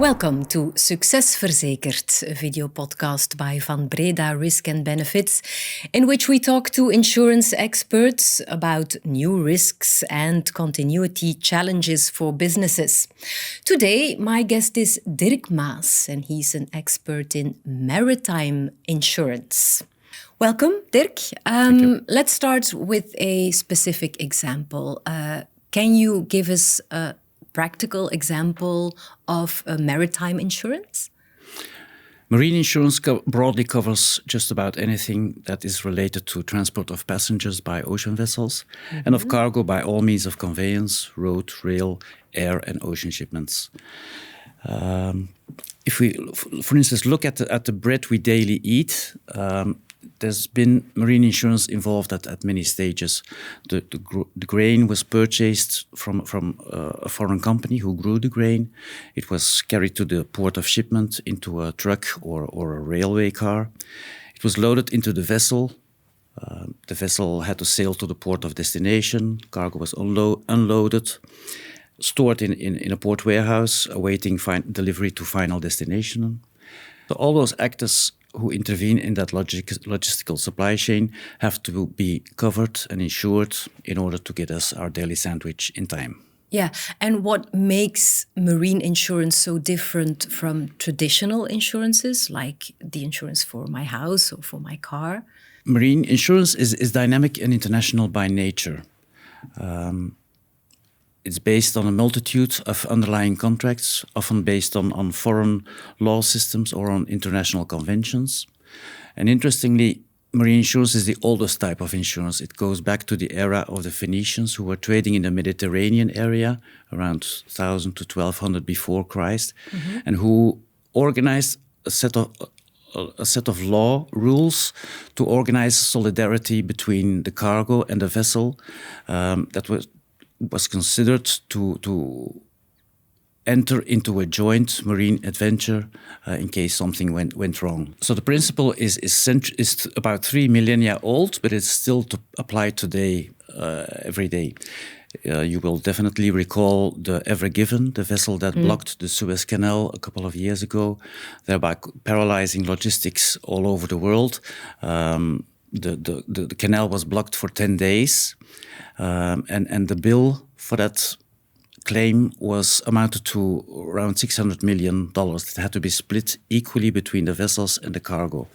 Welcome to Succes Verzekerd, a video podcast by Vanbreda Risk Benefits, in which we talk to insurance experts about new risks and continuity challenges for businesses. Today, my guest is Dirk Maes, and he's an expert in maritime insurance. Welcome, Dirk. Let's start with a specific example. Can you give us a practical example of a maritime insurance? Marine insurance broadly covers just about anything that is related to transport of passengers by ocean vessels and of cargo by all means of conveyance, road, rail, air and ocean shipments. If we, for instance, look at the bread we daily eat, there's been marine insurance involved at many stages. The grain was purchased from a foreign company who grew the grain. It was carried to the port of shipment into a truck or a railway car. It was loaded into the vessel. The vessel had to sail to the port of destination. Cargo was unloaded, stored in a port warehouse, awaiting delivery to final destination. So all those actors who intervene in that logistical supply chain have to be covered and insured in order to get us our daily sandwich in time. Yeah, and what makes marine insurance so different from traditional insurances, like the insurance for my house or for my car? Marine insurance is dynamic and international by nature. It's based on a multitude of underlying contracts, often based on foreign law systems or on international conventions. And interestingly, marine insurance is the oldest type of insurance. It goes back to the era of the Phoenicians who were trading in the Mediterranean area around 1000 to 1200 before Christ, and who organized a set of law rules to organize solidarity between the cargo and the vessel that was considered to enter into a joint marine adventure in case something went wrong. So the principle is about 3 millennia old, but it's still applied today, every day. You will definitely recall the Ever Given, the vessel that blocked the Suez Canal a couple of years ago, thereby paralyzing logistics all over the world. The canal was blocked for 10 days, and the bill for that claim was amounted to around $600 million. It had to be split equally between the vessels and the cargo.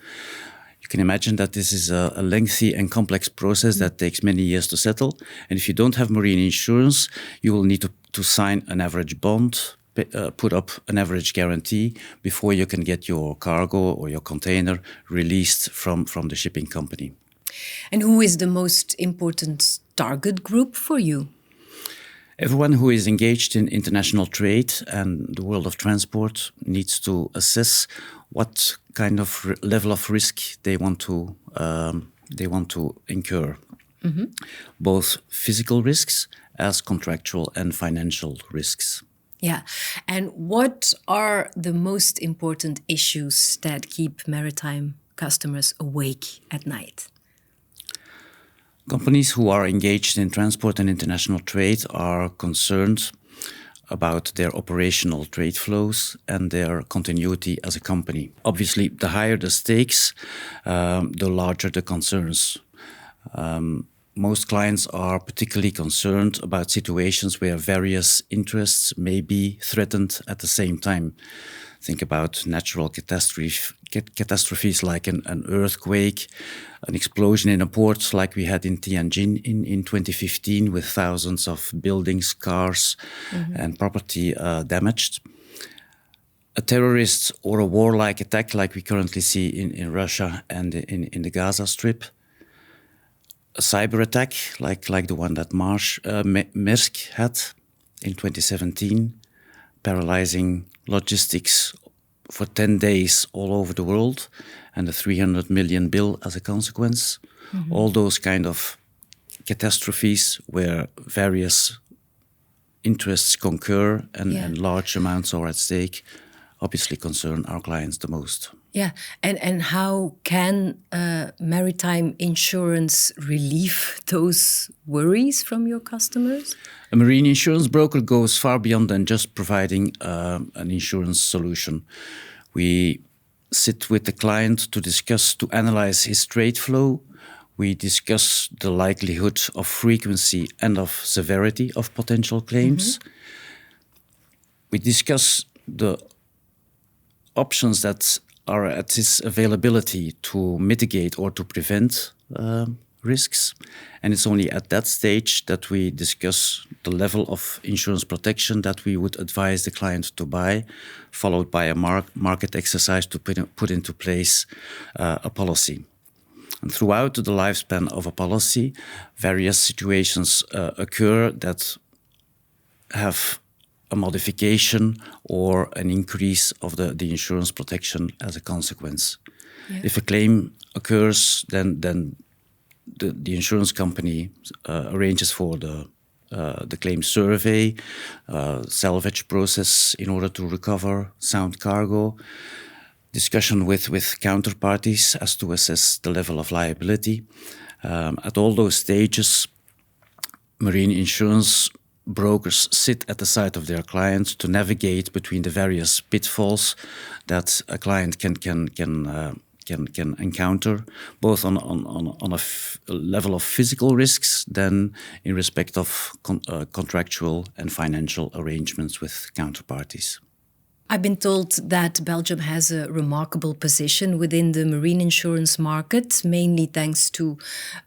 You can imagine that this is a lengthy and complex process that takes many years to settle. And if you don't have marine insurance, you will need to sign an average bond, put up an average guarantee before you can get your cargo or your container released from the shipping company. And who is the most important target group for you? Everyone who is engaged in international trade and the world of transport needs to assess what kind of level of risk they want to incur, both physical risks as contractual and financial risks. Yeah, and what are the most important issues that keep maritime customers awake at night? Companies who are engaged in transport and international trade are concerned about their operational trade flows and their continuity as a company. Obviously, the higher the stakes, the larger the concerns. Most clients are particularly concerned about situations where various interests may be threatened at the same time. Think about natural catastrophes like an earthquake, an explosion in a port like we had in Tianjin in 2015 with thousands of buildings, cars and property damaged. A terrorist or a warlike attack like we currently see in Russia and in the Gaza Strip. A cyber attack like the one that Maersk had in 2017, paralyzing logistics for 10 days all over the world, and a 300 million bill as a consequence. All those kind of catastrophes where various interests concur and large amounts are at stake obviously concern our clients the most. Yeah, and how can maritime insurance relieve those worries from your customers? A marine insurance broker goes far beyond than just providing an insurance solution. We sit with the client to analyze his trade flow. We discuss the likelihood of frequency and of severity of potential claims. We discuss the options that are at his availability to mitigate or to prevent risks. And it's only at that stage that we discuss the level of insurance protection that we would advise the client to buy, followed by a market exercise to put into place a policy. And throughout the lifespan of a policy, various situations occur that have a modification or an increase of the insurance protection as a consequence. Yeah. If a claim occurs, then the insurance company arranges for the claim survey, salvage process in order to recover sound cargo, discussion with counterparties as to assess the level of liability. At all those stages, marine insurance brokers sit at the side of their clients to navigate between the various pitfalls that a client can encounter, both on a level of physical risks, then in respect of contractual and financial arrangements with counterparties. I've been told that Belgium has a remarkable position within the marine insurance market, mainly thanks to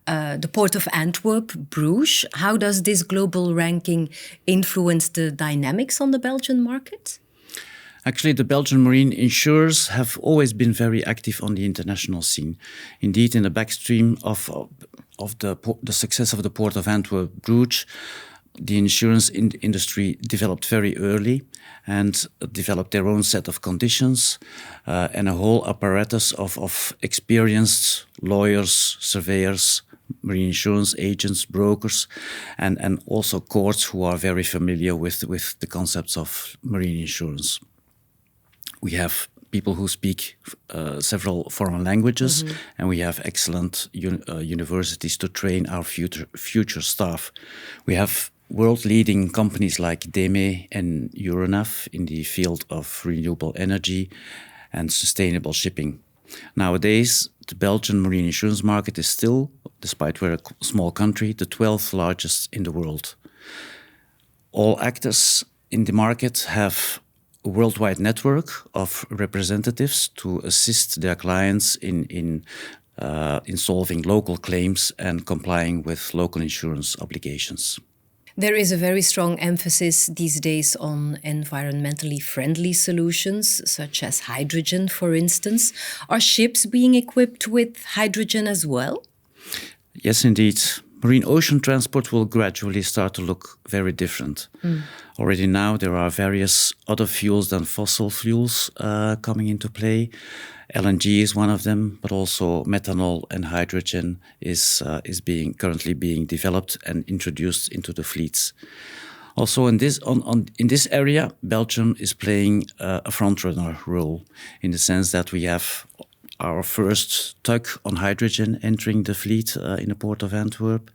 the port of Antwerp, Bruges. How does this global ranking influence the dynamics on the Belgian market? Actually, the Belgian marine insurers have always been very active on the international scene. Indeed, in the backstream of the success of the port of Antwerp, Bruges, the insurance industry developed very early and developed their own set of conditions and a whole apparatus of experienced lawyers, surveyors, marine insurance agents, brokers, and also courts who are very familiar with the concepts of marine insurance. We have people who speak several foreign languages, and we have excellent universities to train our future staff. We have world-leading companies like DEME and Euronav in the field of renewable energy and sustainable shipping. Nowadays, the Belgian marine insurance market is still, despite we're a small country, the 12th largest in the world. All actors in the market have a worldwide network of representatives to assist their clients in solving local claims and complying with local insurance obligations. There is a very strong emphasis these days on environmentally friendly solutions, such as hydrogen, for instance. Are ships being equipped with hydrogen as well? Yes, indeed. Marine ocean transport will gradually start to look very different. Already now there are various other fuels than fossil fuels coming into play. LNG is one of them, but also methanol and hydrogen is currently being developed and introduced into the fleets. Also in this area, Belgium is playing a frontrunner role in the sense that we have our first tug on hydrogen entering the fleet in the port of Antwerp.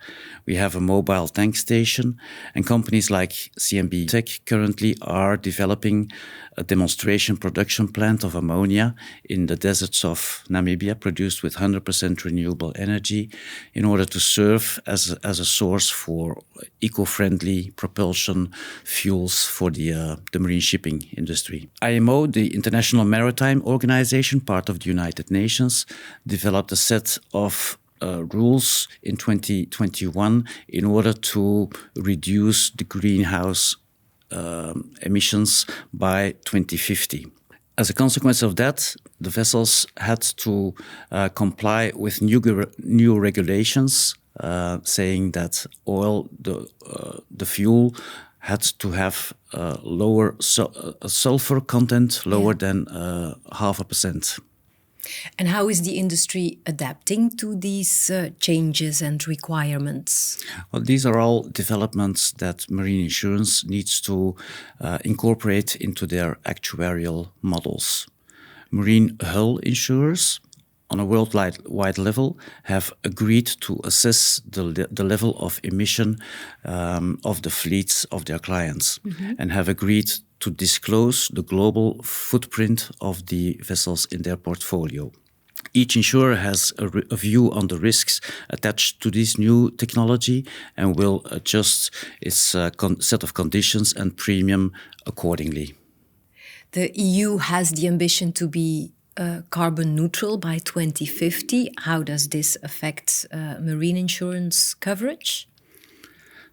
We have a mobile tank station, and companies like CMB Tech currently are developing a demonstration production plant of ammonia in the deserts of Namibia, produced with 100% renewable energy, in order to serve as a source for eco-friendly propulsion fuels for the marine shipping industry. IMO, the International Maritime Organization, part of the United Nations, developed a set of rules in 2021 in order to reduce the greenhouse emissions by 2050. As a consequence of that, the vessels had to comply with new regulations saying that the fuel had to have lower sulfur content, lower than 0.5%. And how is the industry adapting to these changes and requirements? Well, these are all developments that marine insurance needs to incorporate into their actuarial models. Marine hull insurers on a worldwide level have agreed to assess the level of emission of the fleets of their clients and have agreed to disclose the global footprint of the vessels in their portfolio. Each insurer has a view on the risks attached to this new technology and will adjust its set of conditions and premium accordingly. The EU has the ambition to be carbon neutral by 2050. How does this affect marine insurance coverage?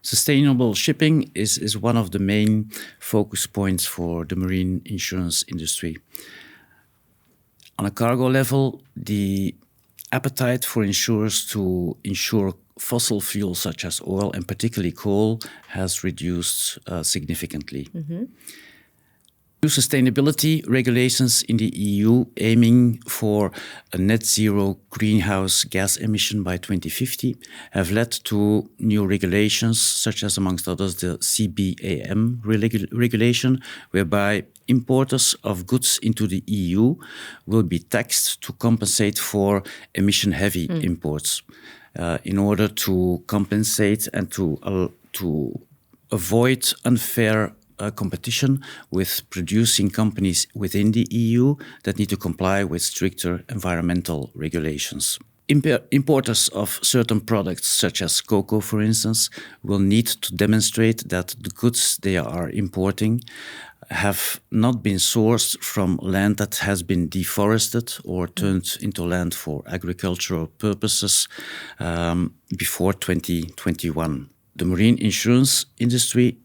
Sustainable shipping is one of the main focus points for the marine insurance industry. On a cargo level, the appetite for insurers to insure fossil fuels such as oil and particularly coal has reduced significantly. New sustainability regulations in the EU aiming for a net zero greenhouse gas emission by 2050 have led to new regulations such as, amongst others, the CBAM regulation, whereby importers of goods into the EU will be taxed to compensate for emission-heavy imports in order to compensate and to avoid unfair competition with producing companies within the EU that need to comply with stricter environmental regulations. Importers of certain products, such as cocoa, for instance, will need to demonstrate that the goods they are importing have not been sourced from land that has been deforested or turned into land for agricultural purposes before 2021. The marine insurance industry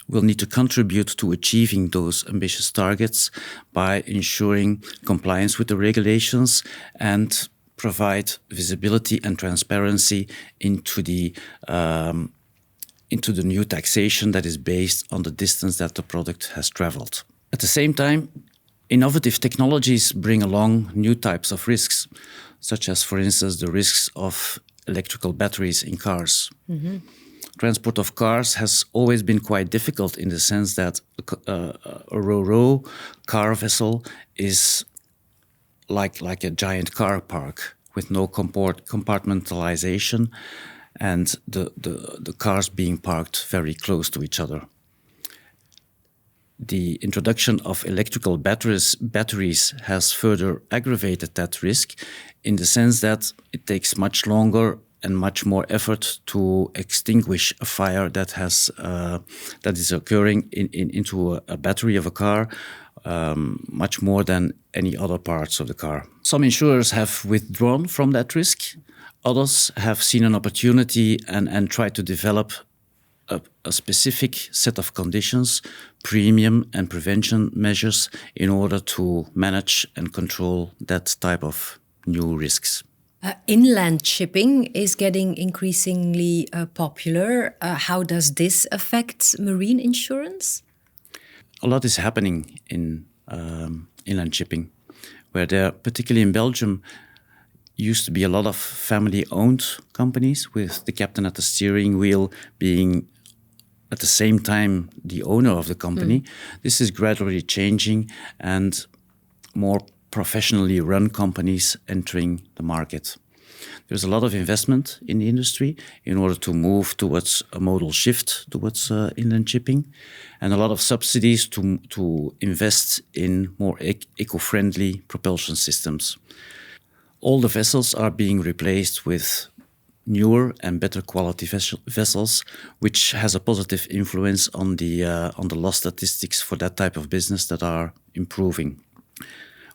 will need to contribute to achieving those ambitious targets by ensuring compliance with the regulations and provide visibility and transparency into the new taxation that is based on the distance that the product has traveled. At the same time, innovative technologies bring along new types of risks, such as, for instance, the risks of electrical batteries in cars. Transport of cars has always been quite difficult in the sense that a ro-ro car vessel is like a giant car park with no compartmentalization and the cars being parked very close to each other. The introduction of electrical batteries has further aggravated that risk in the sense that it takes much longer and much more effort to extinguish a fire that is occurring into a battery of a car, much more than any other parts of the car. Some insurers have withdrawn from that risk. Others have seen an opportunity and tried to develop a specific set of conditions, premium and prevention measures in order to manage and control that type of new risks. Inland shipping is getting increasingly popular. How does this affect marine insurance? A lot is happening in inland shipping, where there, particularly in Belgium, used to be a lot of family-owned companies with the captain at the steering wheel being at the same time the owner of the company. This is gradually changing and more professionally run companies entering the market. There's a lot of investment in the industry in order to move towards a modal shift towards inland shipping, and a lot of subsidies to invest in more eco-friendly propulsion systems. All the vessels are being replaced with newer and better quality vessels, which has a positive influence on the loss statistics for that type of business that are improving.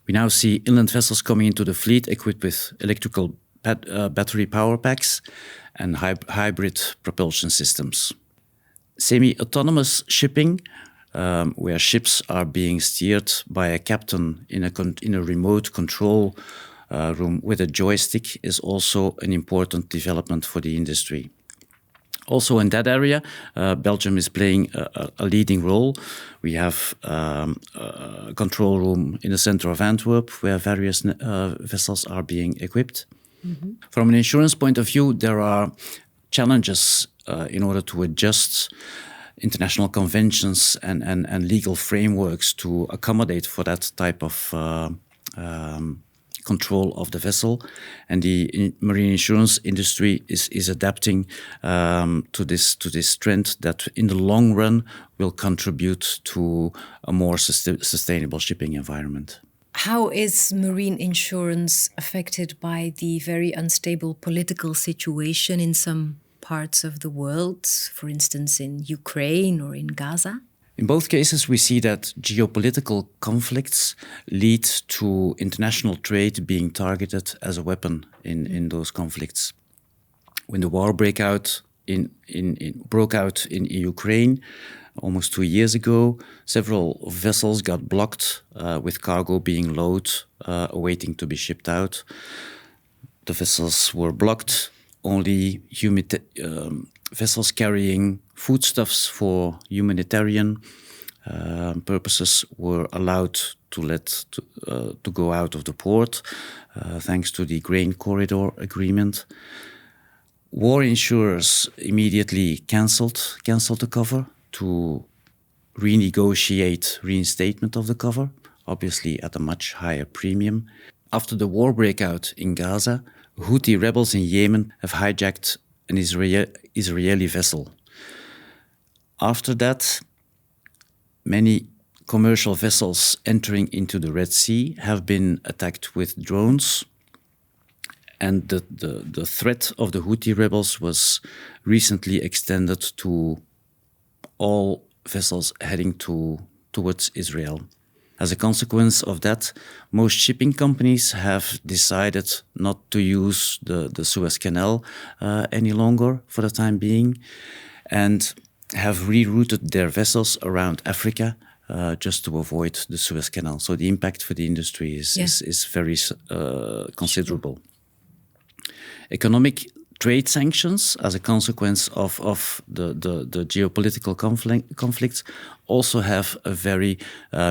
We now see inland vessels coming into the fleet equipped with electrical battery power packs and hybrid propulsion systems. Semi-autonomous shipping, where ships are being steered by a captain in a remote control room with a joystick, is also an important development for the industry. Also in that area, Belgium is playing a leading role. We have a control room in the center of Antwerp where various vessels are being equipped. From an insurance point of view, there are challenges in order to adjust international conventions and legal frameworks to accommodate for that type of control of the vessel, and the marine insurance industry is adapting to this trend that in the long run will contribute to a more sustainable shipping environment. How is marine insurance affected by the very unstable political situation in some parts of the world, for instance in Ukraine or in Gaza? In both cases, we see that geopolitical conflicts lead to international trade being targeted as a weapon in those conflicts. When the war broke out in Ukraine almost 2 years ago, several vessels got blocked with cargo being loaded, awaiting to be shipped out. The vessels were blocked. Only vessels carrying foodstuffs for humanitarian purposes were allowed to go out of the port, thanks to the grain corridor agreement. War insurers immediately cancelled the cover to renegotiate reinstatement of the cover, obviously at a much higher premium. After the war breakout in Gaza, Houthi rebels in Yemen have hijacked an Israeli vessel. After that, many commercial vessels entering into the Red Sea have been attacked with drones, and the threat of the Houthi rebels was recently extended to all vessels heading towards Israel. As a consequence of that, most shipping companies have decided not to use the Suez Canal any longer for the time being, and have rerouted their vessels around Africa just to avoid the Suez Canal. So the impact for the industry is very considerable. Economic trade sanctions as a consequence of the geopolitical conflicts also have a very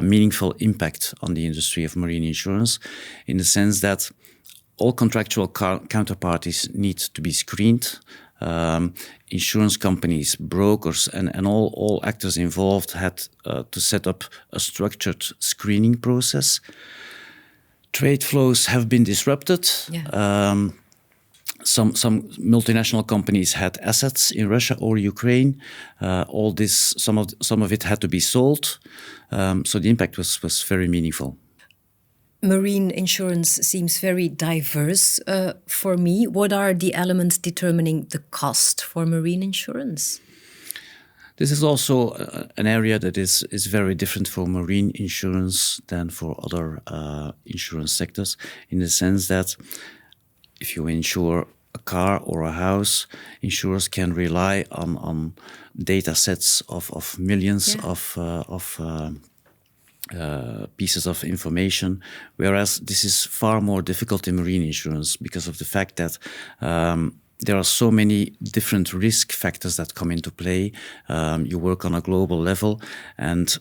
meaningful impact on the industry of marine insurance, in the sense that all contractual counterparties need to be screened. Insurance companies, brokers, and all actors involved had to set up a structured screening process. Trade flows have been disrupted. Yeah. Some multinational companies had assets in Russia or Ukraine. All this, some of it had to be sold. So the impact was very meaningful. Marine insurance seems very diverse for me. What are the elements determining the cost for marine insurance? This is also an area that is very different for marine insurance than for other insurance sectors, in the sense that if you insure a car or a house, insurers can rely on data sets of millions of pieces of information, whereas this is far more difficult in marine insurance because of the fact that there are so many different risk factors that come into play. You work on a global level, and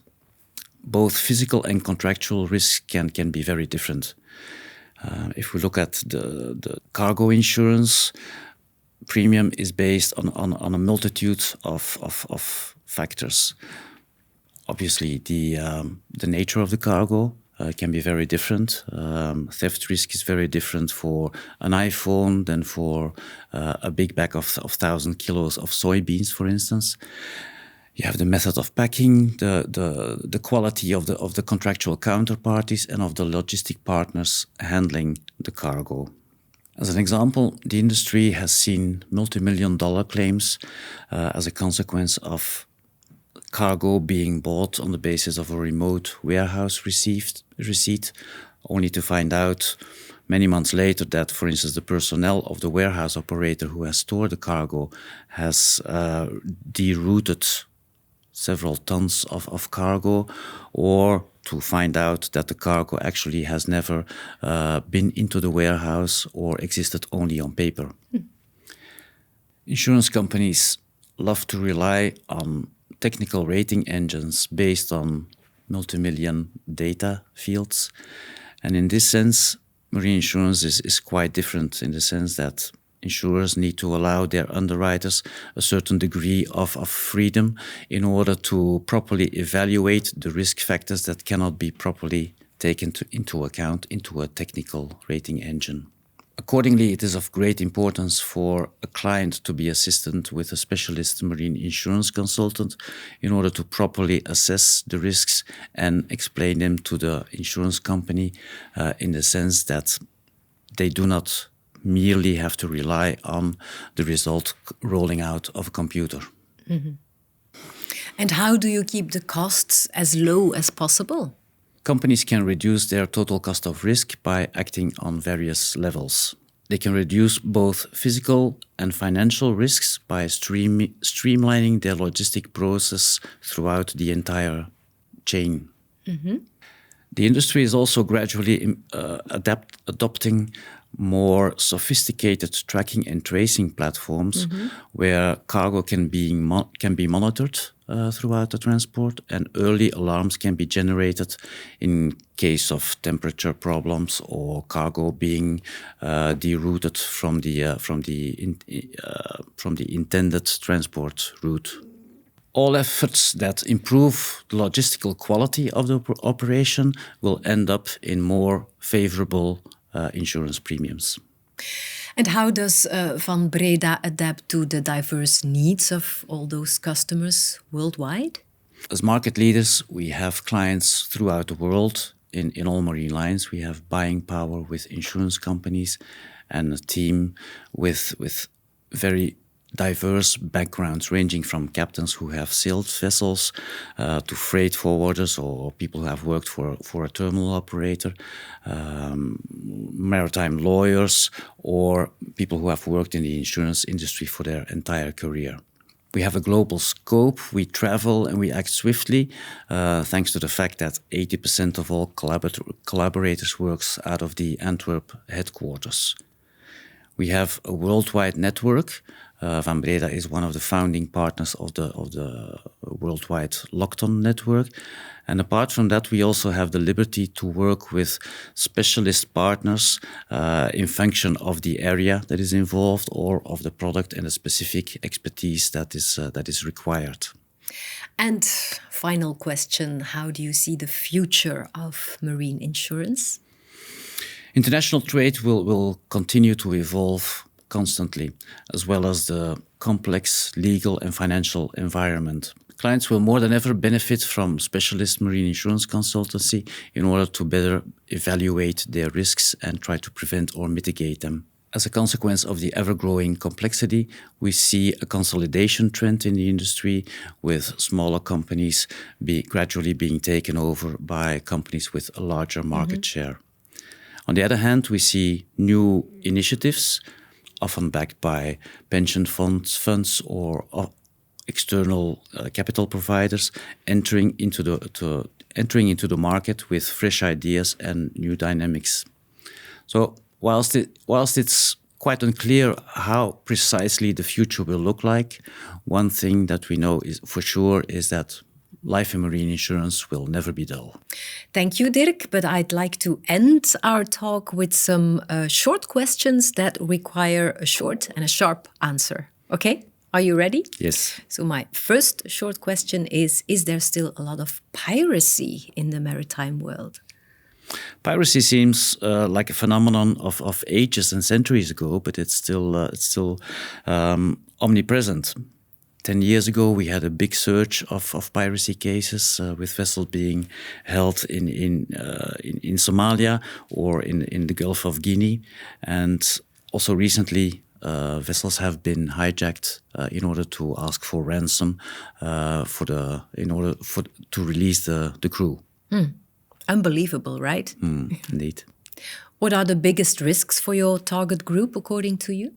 both physical and contractual risk can be very different. If we look at the cargo insurance, premium is based on a multitude of factors. Obviously, the nature of the cargo can be very different. Theft risk is very different for an iPhone than for a big bag of 1,000 kilos of soybeans, for instance. You have the method of packing, the quality of the contractual counterparties and of the logistic partners handling the cargo. As an example, the industry has seen multi-million-dollar claims as a consequence of cargo being bought on the basis of a remote warehouse receipt, only to find out many months later that, for instance, the personnel of the warehouse operator who has stored the cargo has derouted several tons of cargo, or to find out that the cargo actually has never been into the warehouse or existed only on paper. Insurance companies love to rely on technical rating engines based on multi-million data fields. And in this sense, marine insurance is quite different, in the sense that insurers need to allow their underwriters a certain degree of freedom in order to properly evaluate the risk factors that cannot be properly taken into account into a technical rating engine. Accordingly, it is of great importance for a client to be assisted with a specialist marine insurance consultant in order to properly assess the risks and explain them to the insurance company in the sense that they do not merely have to rely on the result rolling out of a computer. Mm-hmm. And how do you keep the costs as low as possible? Companies can reduce their total cost of risk by acting on various levels. They can reduce both physical and financial risks by streamlining their logistic process throughout the entire chain. Mm-hmm. The industry is also gradually adopting more sophisticated tracking and tracing platforms where cargo can be monitored throughout the transport, and early alarms can be generated in case of temperature problems or cargo being derouted from the intended transport route. All efforts that improve the logistical quality of the operation will end up in more favorable insurance premiums. And how does Vanbreda adapt to the diverse needs of all those customers worldwide? As market leaders, we have clients throughout the world in all marine lines. We have buying power with insurance companies and a team with very diverse backgrounds, ranging from captains who have sailed vessels to freight forwarders or people who have worked for a terminal operator, maritime lawyers, or people who have worked in the insurance industry for their entire career. We have a global scope, we travel and we act swiftly, thanks to the fact that 80% of all collaborators works out of the Antwerp headquarters. We have a worldwide network. Vanbreda is one of the founding partners of the worldwide Lockton network. And apart from that, we also have the liberty to work with specialist partners in function of the area that is involved or of the product and the specific expertise that is required. And final question, how do you see the future of marine insurance? International trade will continue to evolve constantly, as well as the complex legal and financial environment. Clients will more than ever benefit from specialist marine insurance consultancy in order to better evaluate their risks and try to prevent or mitigate them. As a consequence of the ever-growing complexity, we see a consolidation trend in the industry, with smaller companies gradually being taken over by companies with a larger market share. On the other hand, we see new initiatives, often backed by pension funds or external capital providers, entering into the market with fresh ideas and new dynamics. So whilst it's quite unclear how precisely the future will look like, one thing that we know is for sure is that life in marine insurance will never be dull. Thank you, Dirk, but I'd like to end our talk with some short questions that require a short and a sharp answer. Okay? Are you ready? Yes. So my first short question is there still a lot of piracy in the maritime world? Piracy seems like a phenomenon of ages and centuries ago, but it's still omnipresent. 10 years ago, we had a big surge of piracy cases with vessels being held in Somalia or in the Gulf of Guinea, and also recently vessels have been hijacked in order to ask for ransom to release the crew. Unbelievable, right? Indeed. What are the biggest risks for your target group, according to you?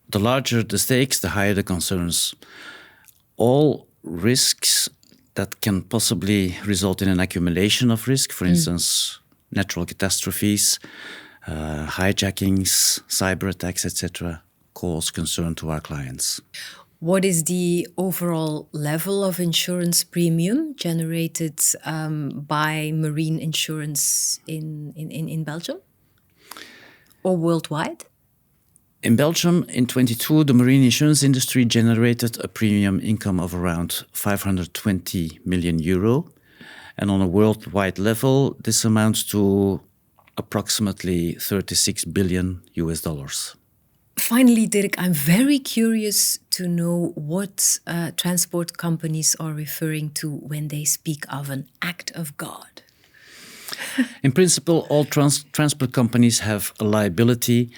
The larger the stakes, the higher the concerns. All risks that can possibly result in an accumulation of risk, for instance, natural catastrophes, hijackings, cyber attacks, etc., cause concern to our clients. What is the overall level of insurance premium generated by marine insurance in Belgium or worldwide? In Belgium, in 2022, the marine insurance industry generated a premium income of around 520 million euro. And on a worldwide level, this amounts to approximately $36 billion US. Finally, Dirk, I'm very curious to know what transport companies are referring to when they speak of an act of God. In principle, all transport companies have a liability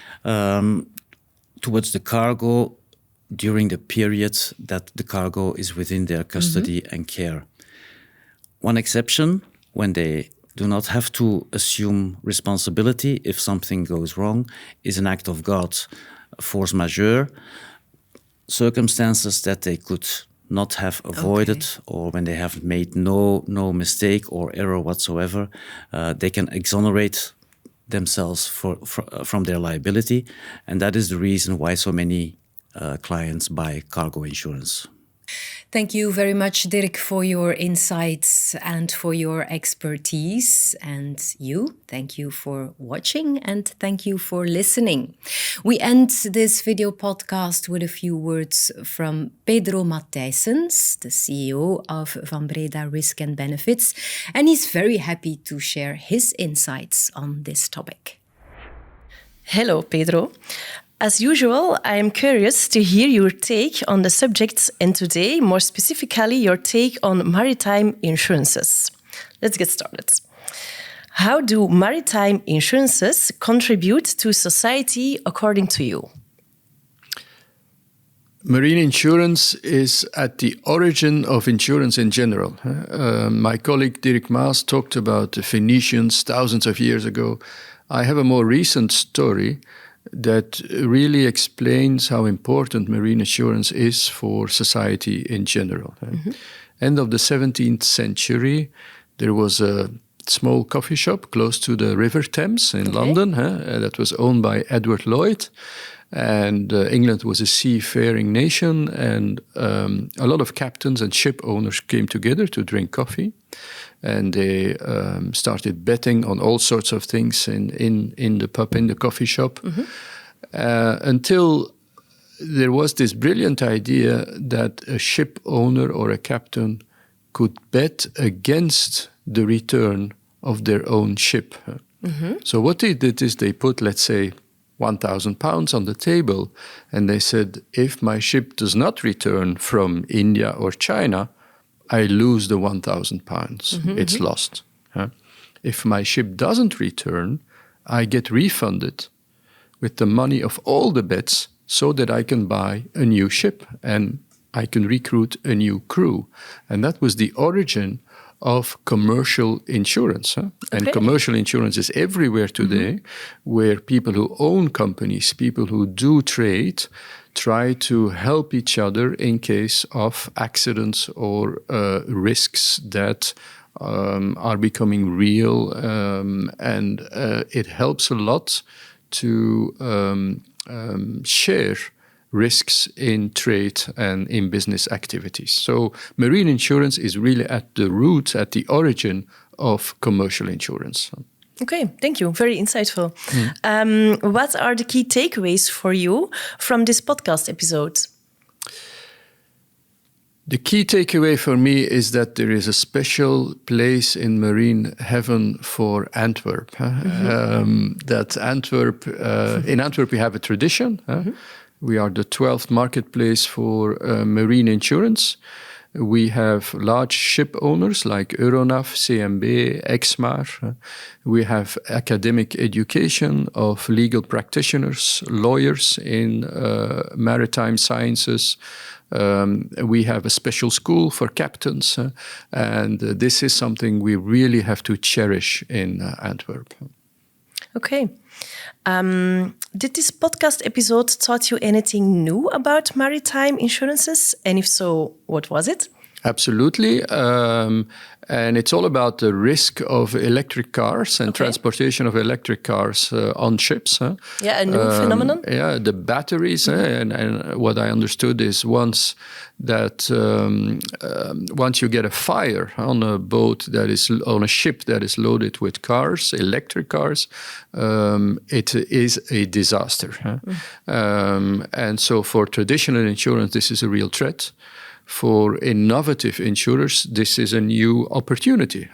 towards the cargo during the period that the cargo is within their custody and care. One exception, when they do not have to assume responsibility if something goes wrong, is an act of God, force majeure, circumstances that they could not have avoided, or when they have made no mistake or error whatsoever, they can exonerate themselves from their liability. And that is the reason why so many clients buy cargo insurance. Thank you very much, Dirk, for your insights and for your expertise. And thank you for watching and thank you for listening. We end this video podcast with a few words from Pedro Matthijsens, the CEO of Vanbreda Risk Benefits, and he's very happy to share his insights on this topic. Hello, Pedro. As usual, I am curious to hear your take on the subject and today, more specifically, your take on maritime insurances. Let's get started. How do maritime insurances contribute to society according to you? Marine insurance is at the origin of insurance in general. My colleague Dirk Maes talked about the Phoenicians thousands of years ago. I have a more recent story that really explains how important marine insurance is for society in general. End of the 17th century, there was a small coffee shop close to the River Thames in London that was owned by Edward Lloyd. And England was a seafaring nation, and a lot of captains and ship owners came together to drink coffee. And they started betting on all sorts of things in the pub, in the coffee shop, until there was this brilliant idea that a ship owner or a captain could bet against the return of their own ship. So what they did is they put, let's say, £1,000 on the table, and they said, if my ship does not return from India or China, I lose the £1,000. It's lost. If my ship doesn't return, I get refunded with the money of all the bets so that I can buy a new ship and I can recruit a new crew. And that was the origin of commercial insurance. And commercial insurance is everywhere today, where people who own companies, people who do trade, try to help each other in case of accidents or risks that are becoming real. And it helps a lot to share risks in trade and in business activities. So marine insurance is really at the root, at the origin of commercial insurance. Okay, thank you. Very insightful. What are the key takeaways for you from this podcast episode? The key takeaway for me is that there is a special place in marine heaven for Antwerp. That Antwerp, in Antwerp we have a tradition. We are the 12th marketplace for marine insurance. We have large ship owners like Euronav, CMB, Exmar. We have academic education of legal practitioners, lawyers in maritime sciences. We have a special school for captains. And this is something we really have to cherish in Antwerp. Okay. Did this podcast episode taught you anything new about maritime insurances? And if so, what was it? Absolutely. And it's all about the risk of electric cars and transportation of electric cars on ships. Yeah, a new phenomenon. Yeah, the batteries. And what I understood is once you get a fire on a boat that is on a ship that is loaded with cars, electric cars, it is a disaster. And so for traditional insurance, this is a real threat. for innovative insurers, this is a new opportunity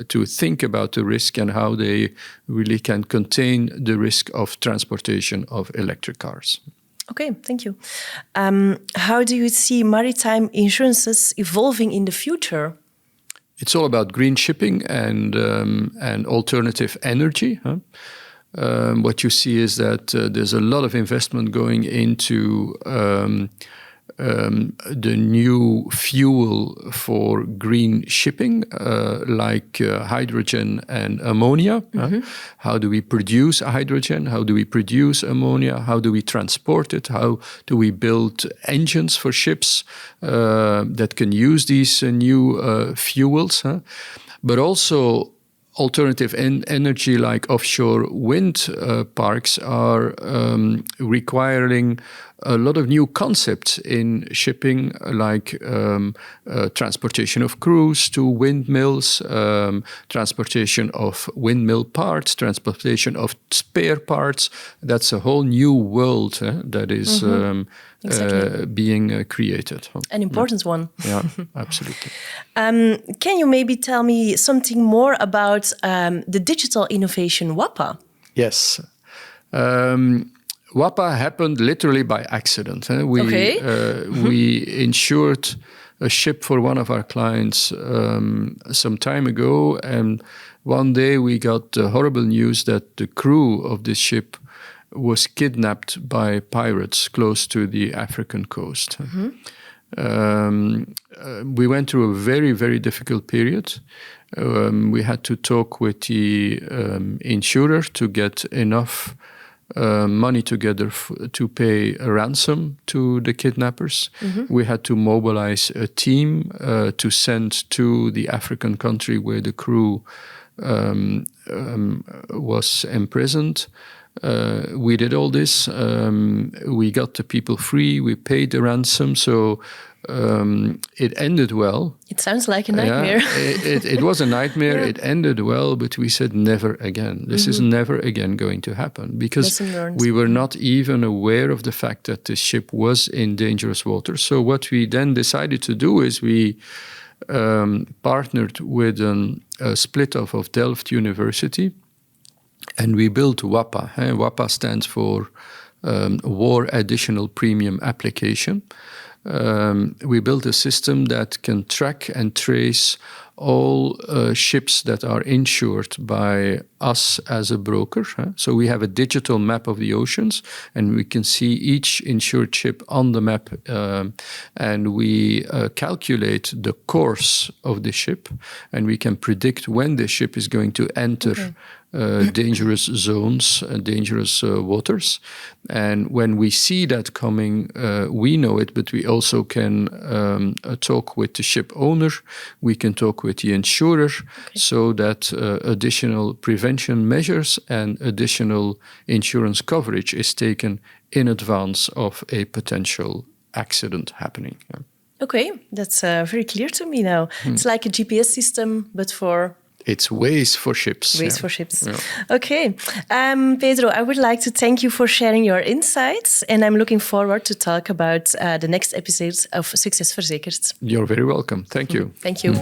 to think about the risk and how they really can contain the risk of transportation of electric cars. Okay, thank you. How do you see maritime insurances evolving in the future? It's all about green shipping and alternative energy. What you see is that there's a lot of investment going into the new fuel for green shipping, like hydrogen and ammonia. How do we produce hydrogen? How do we produce ammonia? How do we transport it? How do we build engines for ships that can use these new fuels? But also alternative energy like offshore wind parks are requiring a lot of new concepts in shipping, like transportation of crews to windmills, transportation of windmill parts, transportation of spare parts. That's a whole new world that is being created. An important one. Yeah, absolutely. Can you maybe tell me something more about the digital innovation WAPA? Yes. WAPA happened literally by accident. We insured a ship for one of our clients some time ago, and one day we got the horrible news that the crew of this ship was kidnapped by pirates close to the African coast. We went through a very, very difficult period. We had to talk with the insurer to get enough money together to pay a ransom to the kidnappers. We had to mobilize a team to send to the African country where the crew was imprisoned. We did all this. We got the people free. We paid the ransom. So it ended well. It sounds like a nightmare. Yeah, it was a nightmare. Yeah. It ended well, but we said never again. This is never again going to happen, because we were not even aware of the fact that the ship was in dangerous waters. So what we then decided to do is we partnered with a split-off of Delft University, and we built WAPA. WAPA stands for War Additional Premium Application. We built a system that can track and trace all ships that are insured by us as a broker. So we have a digital map of the oceans, and we can see each insured ship on the map, and we calculate the course of the ship, and we can predict when the ship is going to enter dangerous zones, dangerous waters. And when we see that coming, we know it, but we also can talk with the ship owner, we can talk with the insurer, so that additional prevention measures and additional insurance coverage is taken in advance of a potential accident happening. Okay, that's very clear to me now. It's like a GPS system, but for... It's ways for ships. Ways for ships. Yeah. Okay. Pedro, I would like to thank you for sharing your insights, and I'm looking forward to talk about the next episodes of Succes Verzekerd. You're very welcome. Thank you. Thank you.